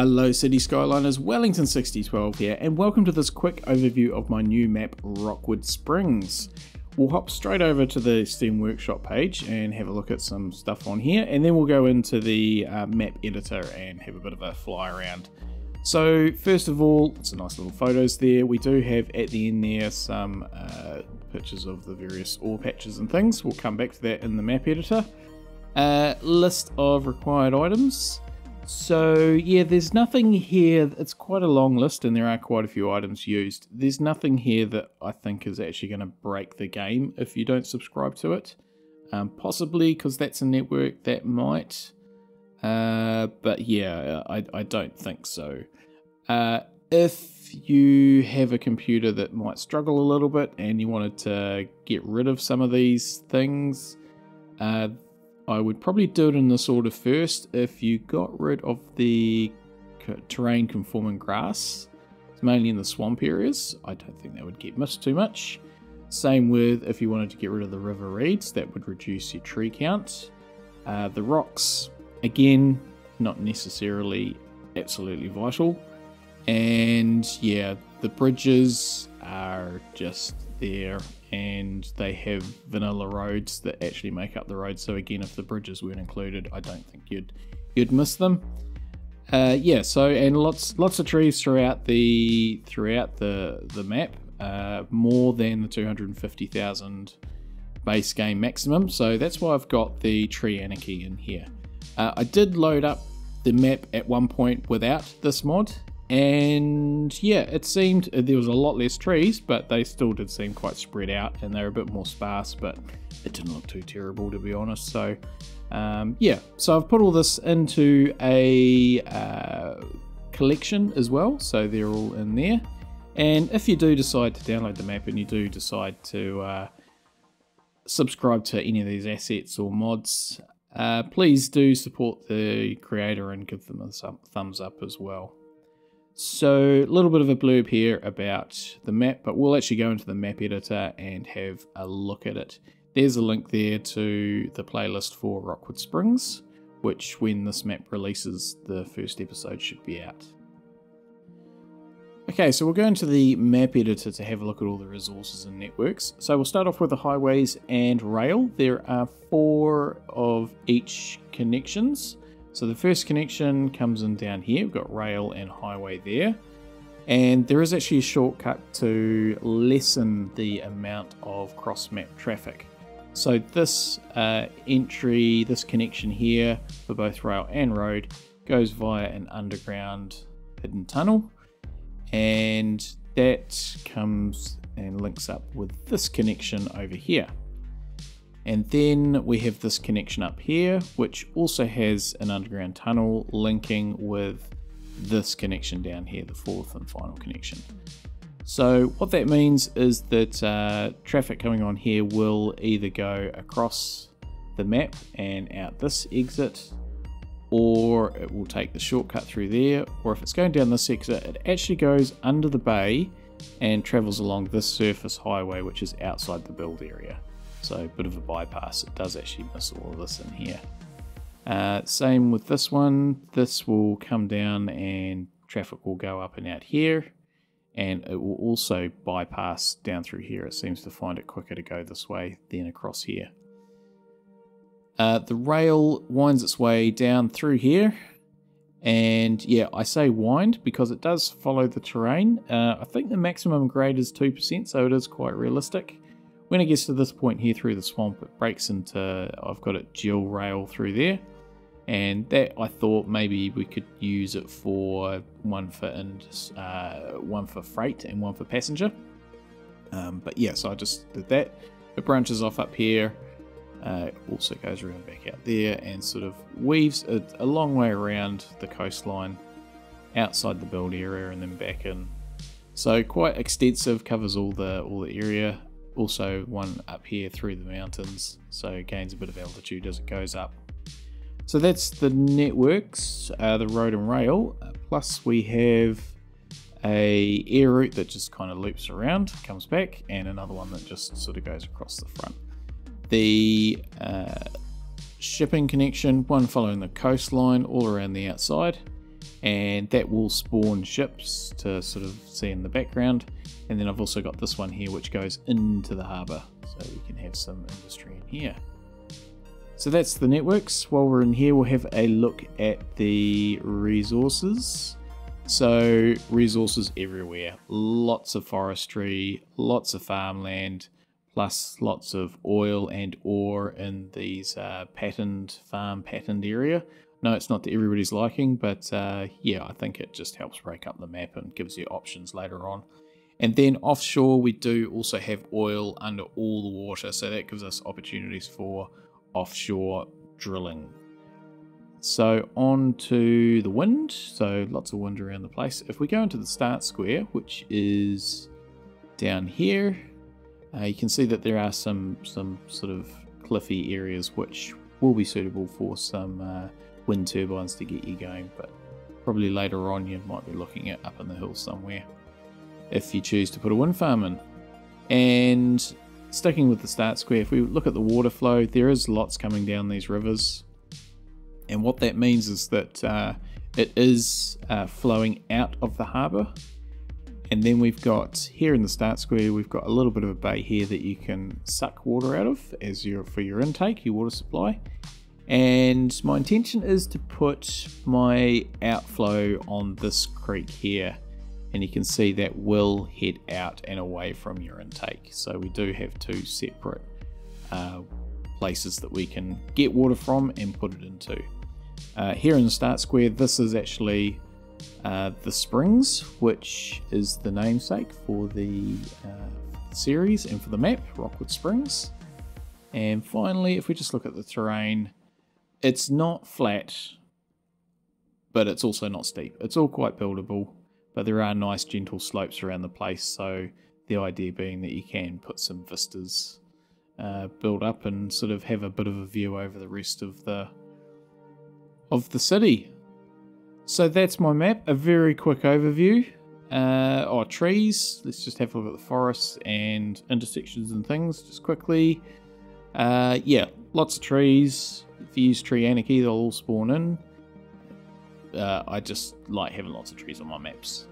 Hello City Skyliners, Wellington 6012 here, and welcome to this quick overview of my new map, Rockwood Springs. We'll hop straight over to the Steam Workshop page and have a look at some stuff on here, and then we'll go into the map editor and have a bit of a fly around. So first of all, some nice little photos there. We do have at the end there some pictures of the various ore patches and things. We'll come back to that in the map editor. List of required items. So yeah, there's nothing here. It's quite a long list and there are quite a few items used. There's nothing here that I think is actually going to break the game if you don't subscribe to it. Possibly because that's a network that might. But yeah, I don't think so. If you have a computer that might struggle a little bit and you wanted to get rid of some of these things, I would probably do it in this order first. If you got rid of the terrain conforming grass, it's mainly in the swamp areas, I don't think that would get missed too much. Same with if you wanted to get rid of the river reeds, that would reduce your tree count. The rocks, again, not necessarily absolutely vital. And yeah, the bridges are just there, and they have vanilla roads that actually make up the road. So again, if the bridges weren't included, I don't think you'd miss them. Yeah, so and lots of trees throughout the map, more than the 250,000 base game maximum. So that's why I've got the tree anarchy in here. I did load up the map at one point without this mod, and yeah, it seemed there was a lot less trees, but they still did seem quite spread out and they're a bit more sparse, but it didn't look too terrible, to be honest. So yeah, so I've put all this into a collection as well, so they're all in there. And if you do decide to download the map and you do decide to subscribe to any of these assets or mods, please do support the creator and give them a thumbs up as well. So a little bit of a blurb here about the map, but we'll actually go into the map editor and have a look at it. There's a link there to the playlist for Rockwood Springs, which when this map releases, the first episode should be out. Okay, so we'll go into the map editor to have a look at all the resources and networks. So we'll start off with the highways and rail. There are 4 of each connections. So the first connection comes in down here. We've got rail and highway there. And there is actually a shortcut to lessen the amount of cross-map traffic. So this this connection here for both rail and road goes via an underground hidden tunnel. And that comes and links up with this connection over here. And then we have this connection up here, which also has an underground tunnel linking with this connection down here, the 4th and final connection. So what that means is that traffic coming on here will either go across the map and out this exit, or it will take the shortcut through there, or if it's going down this exit, it actually goes under the bay and travels along this surface highway, which is outside the build area. So a bit of a bypass. It does actually miss all of this in here. Same with this one. This will come down and traffic will go up and out here, and it will also bypass down through here. It seems to find it quicker to go this way than across here. The rail winds its way down through here, and yeah, I say wind because it does follow the terrain. I think the maximum grade is 2%, so it is quite realistic. When it gets to this point here through the swamp, it breaks into, I've got it dual rail through there, and that I thought maybe we could use it for one for freight and one for passenger. But yeah, so I just did that. It branches off up here. Also goes around back out there and sort of weaves a long way around the coastline outside the build area and then back in. So quite extensive, covers all the area. Also one up here through the mountains, so gains a bit of altitude as it goes up. So that's the networks, the road and rail, plus we have a air route that just kind of loops around, comes back, and another one that just sort of goes across the front. The shipping connection, one following the coastline all around the outside, and that will spawn ships to sort of see in the background. And then I've also got this one here which goes into the harbour, so we can have some industry in here. So that's the networks. While we're in here, we'll have a look at the resources. So resources everywhere, lots of forestry, lots of farmland, plus lots of oil and ore in these patterned area. No, it's not to everybody's liking, but yeah, I think it just helps break up the map and gives you options later on. And then offshore, we do also have oil under all the water, so that gives us opportunities for offshore drilling. So on to the wind, so lots of wind around the place. If we go into the start square, which is down here, you can see that there are some sort of cliffy areas which will be suitable for some wind turbines to get you going, but probably later on you might be looking at up in the hills somewhere if you choose to put a wind farm in. And sticking with the start square, if we look at the water flow, there is lots coming down these rivers. And what that means is that it is flowing out of the harbour. And then we've got, here in the start square, we've got a little bit of a bay here that you can suck water out of for your intake, your water supply. And my intention is to put my outflow on this creek here. And you can see that will head out and away from your intake. So we do have two separate places that we can get water from and put it into. Here in the start square, this is actually the springs, which is the namesake for the series and for the map, Rockwood Springs. And finally, if we just look at the terrain, it's not flat, but it's also not steep. It's all quite buildable, but there are nice gentle slopes around the place, so the idea being that you can put some vistas build up and sort of have a bit of a view over the rest of the city. So that's my map, a very quick overview. Trees, let's just have a look at the forests and intersections and things just quickly. Yeah, lots of trees. If you use Tree Anarchy, they'll all spawn in. I just like having lots of trees on my maps.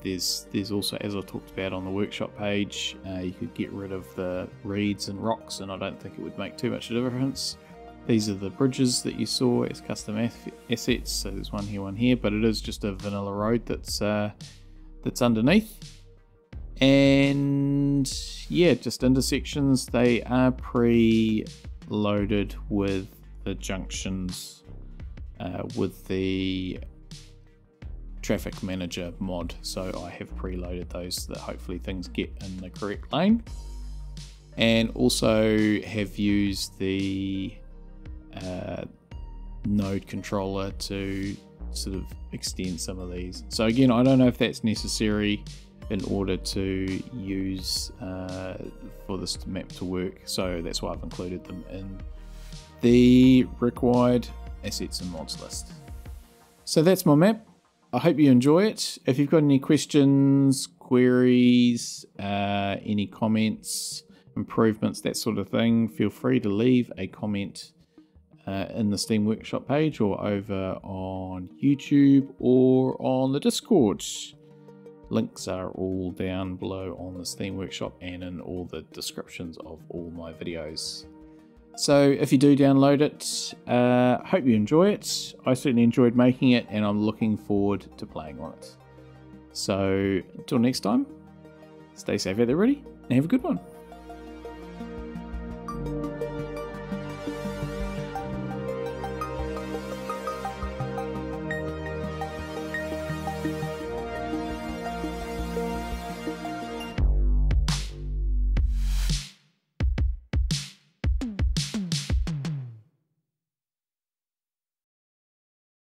There's also, as I talked about on the workshop page, you could get rid of the reeds and rocks, and I don't think it would make too much of a difference. These are the bridges that you saw as custom assets, so there's one here, but it is just a vanilla road that's underneath. And yeah, just intersections, they are pre-loaded with the junctions with the traffic manager mod, so I have preloaded those so that hopefully things get in the correct lane, and also have used the node controller to sort of extend some of these. So again, I don't know if that's necessary in order to use for this map to work, so that's why I've included them in the required assets and mods list. So that's my map. I hope you enjoy it. If you've got any questions, queries, any comments, improvements, that sort of thing, feel free to leave a comment in the Steam Workshop page or over on YouTube or on the Discord. Links are all down below on the Steam Workshop and in all the descriptions of all my videos. So if you do download it, hope you enjoy it. I certainly enjoyed making it, and I'm looking forward to playing on it. So until next time, stay safe out there, everybody, and have a good one.